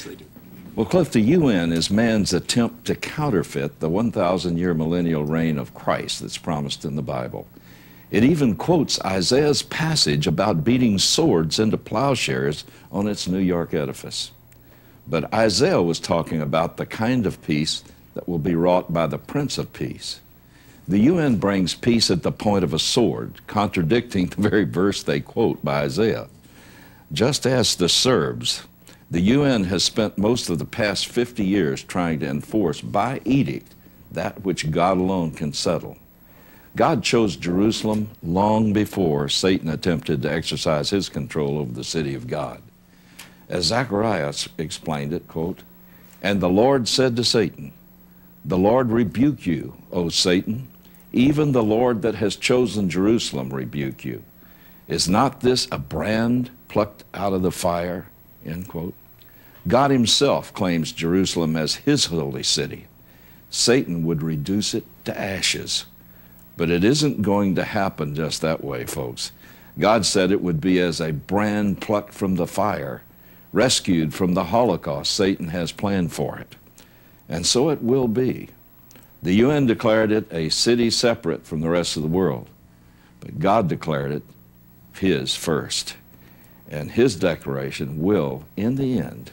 course they do. Well, Cliff, the UN is man's attempt to counterfeit the 1,000-year millennial reign of Christ that's promised in the Bible. It even quotes Isaiah's passage about beating swords into plowshares on its New York edifice. But Isaiah was talking about the kind of peace that will be wrought by the Prince of Peace. The UN brings peace at the point of a sword, contradicting the very verse they quote by Isaiah. Just as the Serbs, the UN has spent most of the past 50 years trying to enforce by edict that which God alone can settle. God chose Jerusalem long before Satan attempted to exercise his control over the city of God. As Zacharias explained it, quote, "And the Lord said to Satan, the Lord rebuke you, O Satan, even the Lord that has chosen Jerusalem rebuke you. Is not this a brand plucked out of the fire?" End quote. God himself claims Jerusalem as his holy city. Satan would reduce it to ashes. But it isn't going to happen just that way, folks. God said it would be as a brand plucked from the fire, rescued from the Holocaust Satan has planned for it. And so it will be. The UN declared it a city separate from the rest of the world, but God declared it his first. And his declaration will, in the end,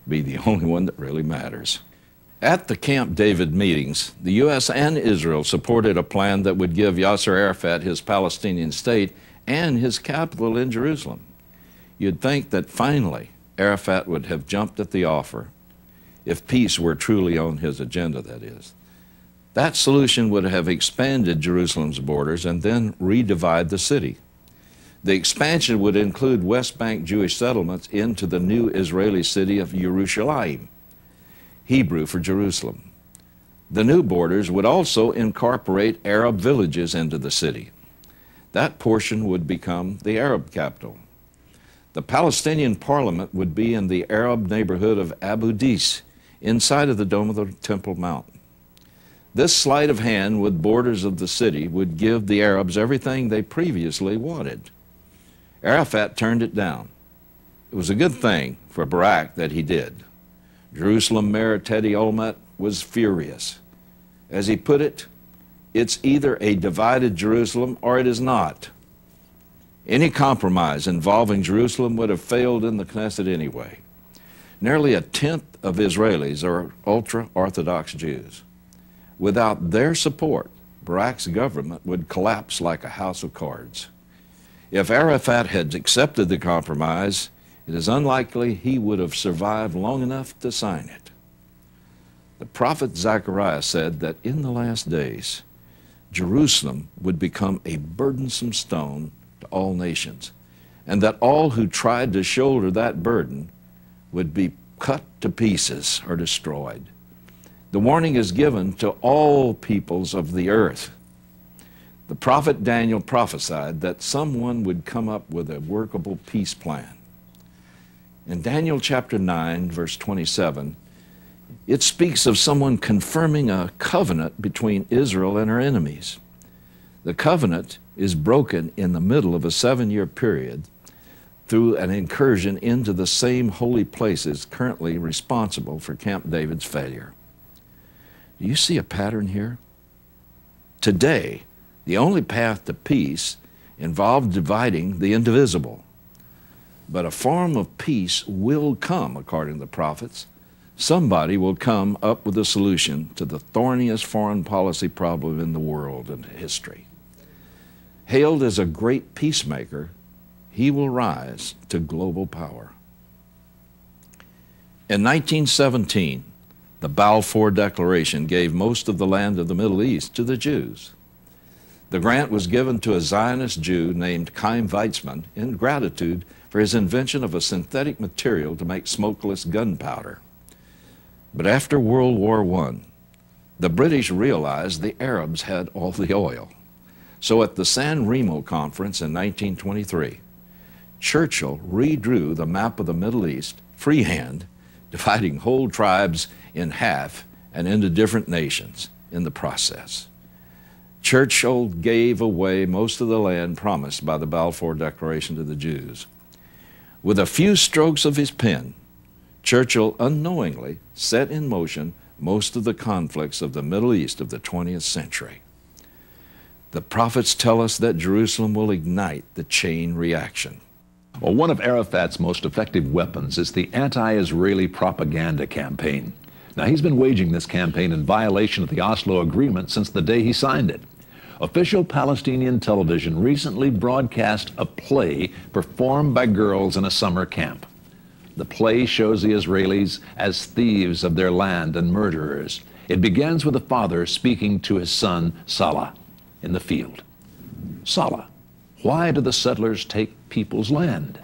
be the only one that really matters. At the Camp David meetings, the U.S. and Israel supported a plan that would give Yasser Arafat his Palestinian state and his capital in Jerusalem. You'd think that finally Arafat would have jumped at the offer, if peace were truly on his agenda, that is. That solution would have expanded Jerusalem's borders and then redivide the city. The expansion would include West Bank Jewish settlements into the new Israeli city of Jerusalem, Hebrew for Jerusalem. The new borders would also incorporate Arab villages into the city. That portion would become the Arab capital. The Palestinian parliament would be in the Arab neighborhood of Abu Dis, inside of the Dome of the Temple Mount. This sleight of hand with borders of the city would give the Arabs everything they previously wanted. Arafat turned it down. It was a good thing for Barak that he did. Jerusalem Mayor Teddy Olmert was furious. As he put it, it's either a divided Jerusalem or it is not. Any compromise involving Jerusalem would have failed in the Knesset anyway. Nearly a tenth of Israelis are ultra-Orthodox Jews. Without their support, Barak's government would collapse like a house of cards. If Arafat had accepted the compromise, it is unlikely he would have survived long enough to sign it. The prophet Zechariah said that in the last days, Jerusalem would become a burdensome stone to all nations, and that all who tried to shoulder that burden would be cut to pieces or destroyed. The warning is given to all peoples of the earth. The prophet Daniel prophesied that someone would come up with a workable peace plan. In Daniel chapter 9, verse 27, it speaks of someone confirming a covenant between Israel and her enemies. The covenant is broken in the middle of a 7-year period through an incursion into the same holy places currently responsible for Camp David's failure. Do you see a pattern here? Today, the only path to peace involved dividing the indivisible. But a form of peace will come, according to the prophets. Somebody will come up with a solution to the thorniest foreign policy problem in the world and history. Hailed as a great peacemaker, he will rise to global power. In 1917, the Balfour Declaration gave most of the land of the Middle East to the Jews. The grant was given to a Zionist Jew named Chaim Weizmann in gratitude for his invention of a synthetic material to make smokeless gunpowder. But after World War I, the British realized the Arabs had all the oil. So at the San Remo Conference in 1923, Churchill redrew the map of the Middle East freehand, dividing whole tribes in half and into different nations in the process. Churchill gave away most of the land promised by the Balfour Declaration to the Jews. With a few strokes of his pen, Churchill unknowingly set in motion most of the conflicts of the Middle East of the 20th century. The prophets tell us that Jerusalem will ignite the chain reaction. Well, one of Arafat's most effective weapons is the anti-Israeli propaganda campaign. Now, he's been waging this campaign in violation of the Oslo Agreement since the day he signed it. Official Palestinian television recently broadcast a play performed by girls in a summer camp. The play shows the Israelis as thieves of their land and murderers. It begins with a father speaking to his son, Salah, in the field. Salah, why do the settlers take people's land?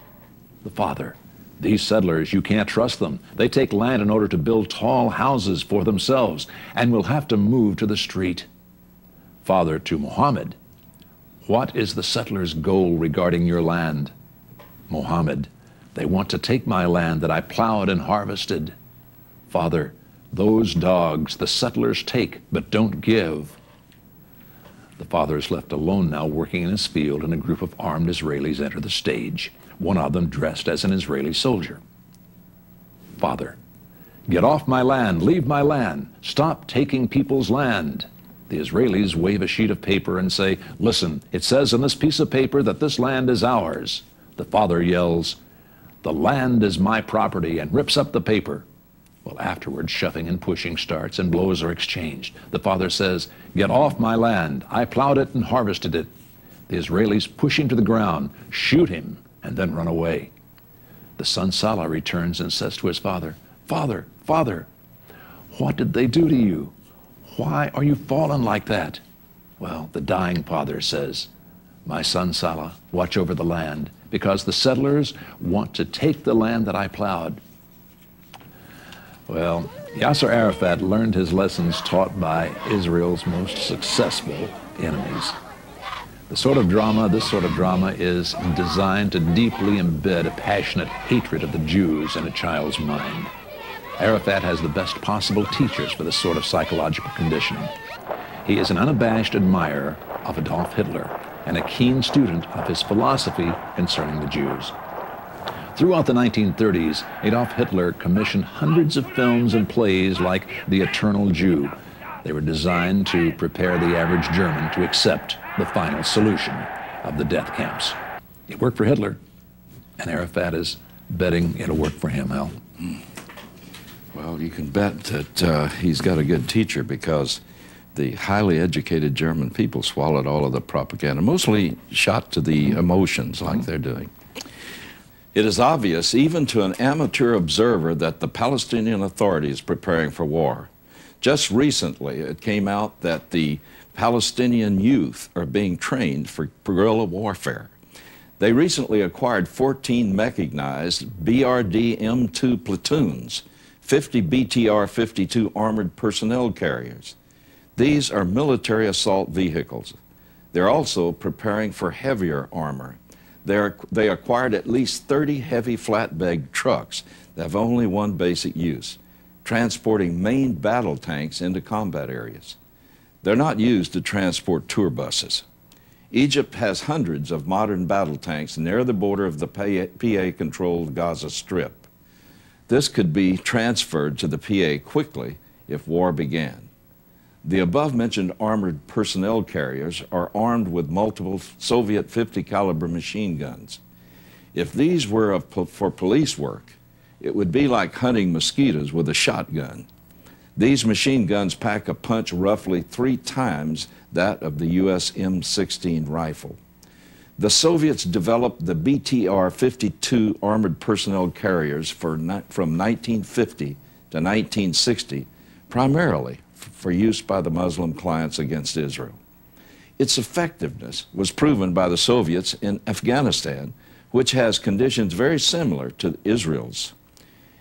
The father, these settlers, you can't trust them. They take land in order to build tall houses for themselves and will have to move to the street. Father to Muhammad, what is the settlers' goal regarding your land? Muhammad, they want to take my land that I plowed and harvested. Father, those dogs the settlers take but don't give. The father is left alone now working in his field, and a group of armed Israelis enter the stage, one of them dressed as an Israeli soldier. Father, get off my land, leave my land, stop taking people's land. The Israelis wave a sheet of paper and say, listen, it says on this piece of paper that this land is ours. The father yells, the land is my property, and rips up the paper. Well, afterwards, shoving and pushing starts and blows are exchanged. The father says, get off my land. I plowed it and harvested it. The Israelis push him to the ground, shoot him, and then run away. The son Salah returns and says to his father, Father, Father, what did they do to you? Why are you fallen like that? Well, the dying father says, my son Salah, watch over the land, because the settlers want to take the land that I plowed. Well, Yasser Arafat learned his lessons taught by Israel's most successful enemies. This sort of drama is designed to deeply embed a passionate hatred of the Jews in a child's mind. Arafat has the best possible teachers for this sort of psychological conditioning. He is an unabashed admirer of Adolf Hitler and a keen student of his philosophy concerning the Jews. Throughout the 1930s, Adolf Hitler commissioned hundreds of films and plays like The Eternal Jew. They were designed to prepare the average German to accept the final solution of the death camps. It worked for Hitler, and Arafat is betting it'll work for him, Hal. Well, you can bet that he's got a good teacher, because the highly educated German people swallowed all of the propaganda, mostly shot to the emotions like they're doing. It is obvious, even to an amateur observer, that the Palestinian Authority is preparing for war. Just recently, it came out that the Palestinian youth are being trained for guerrilla warfare. They recently acquired 14 mechanized BRD M2 platoons, 50 BTR-52 armored personnel carriers. These are military assault vehicles. They're also preparing for heavier armor. They acquired at least 30 heavy flatbed trucks that have only one basic use, transporting main battle tanks into combat areas. They're not used to transport tour buses. Egypt has hundreds of modern battle tanks near the border of the PA-controlled Gaza Strip. This could be transferred to the PA quickly if war began. The above-mentioned armored personnel carriers are armed with multiple Soviet 50 caliber machine guns. If these were for police work, it would be like hunting mosquitoes with a shotgun. These machine guns pack a punch roughly 3 times that of the US M16 rifle. The Soviets developed the BTR-52 armored personnel carriers from 1950 to 1960, primarily for use by the Muslim clients against Israel. Its effectiveness was proven by the Soviets in Afghanistan, which has conditions very similar to Israel's.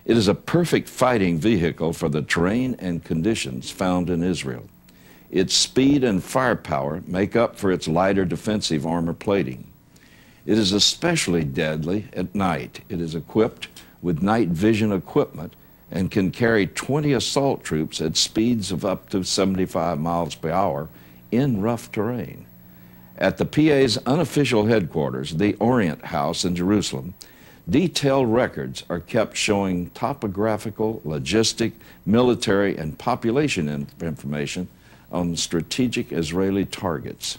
It is a perfect fighting vehicle for the terrain and conditions found in Israel. Its speed and firepower make up for its lighter defensive armor plating. It is especially deadly at night. It is equipped with night vision equipment and can carry 20 assault troops at speeds of up to 75 miles per hour in rough terrain. At the PA's unofficial headquarters, the Orient House in Jerusalem, Detailed records are kept showing topographical, logistic, military, and population information on strategic Israeli targets.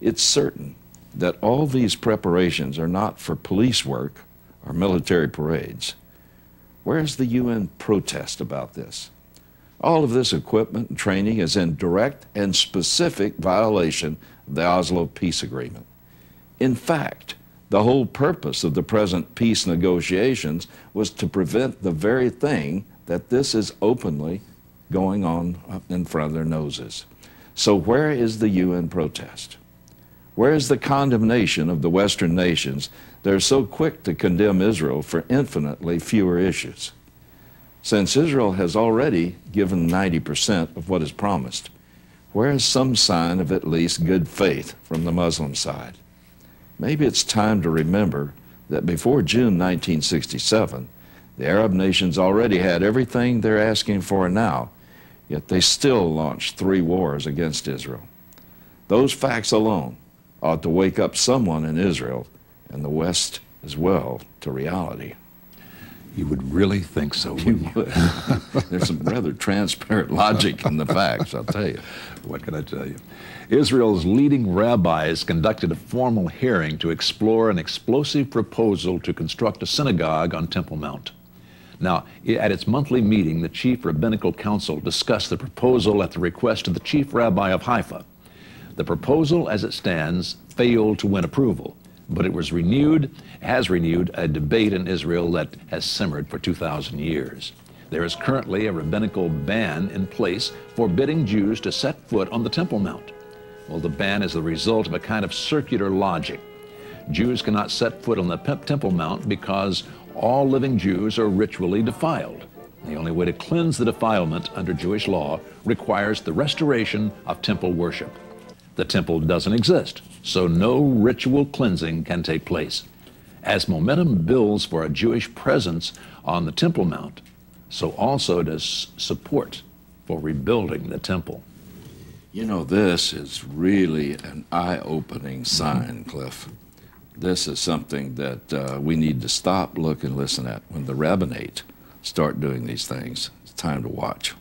It's certain that all these preparations are not for police work or military parades. Where's the UN protest about this? All of this equipment and training is in direct and specific violation of the Oslo Peace Agreement. In fact, the whole purpose of the present peace negotiations was to prevent the very thing that this is openly going on in front of their noses. So where is the UN protest? Where is the condemnation of the Western nations that are so quick to condemn Israel for infinitely fewer issues? Since Israel has already given 90% of what is promised, where is some sign of at least good faith from the Muslim side? Maybe it's time to remember that before June 1967, the Arab nations already had everything they're asking for now, yet they still launched 3 wars against Israel. Those facts alone ought to wake up someone in Israel and the West as well to reality. You would really think so, wouldn't you? There's some rather transparent logic in the facts, I'll tell you. What can I tell you? Israel's leading rabbis conducted a formal hearing to explore an explosive proposal to construct a synagogue on Temple Mount. Now, at its monthly meeting, the Chief Rabbinical Council discussed the proposal at the request of the Chief Rabbi of Haifa. The proposal, as it stands, failed to win approval, but it has renewed a debate in Israel that has simmered for 2,000 years. There is currently a rabbinical ban in place forbidding Jews to set foot on the Temple Mount. Well, the ban is the result of a kind of circular logic. Jews cannot set foot on the Temple Mount because all living Jews are ritually defiled. The only way to cleanse the defilement under Jewish law requires the restoration of temple worship. The temple doesn't exist, so no ritual cleansing can take place. As momentum builds for a Jewish presence on the Temple Mount, so also does support for rebuilding the temple. You know, this is really an eye-opening sign, Cliff. This is something that we need to stop, look, and listen at. When the rabbinate start doing these things, it's time to watch.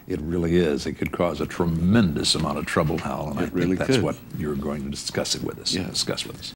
It really is. It could cause a tremendous amount of trouble, Hal, and I think that's what you're going to discuss with us.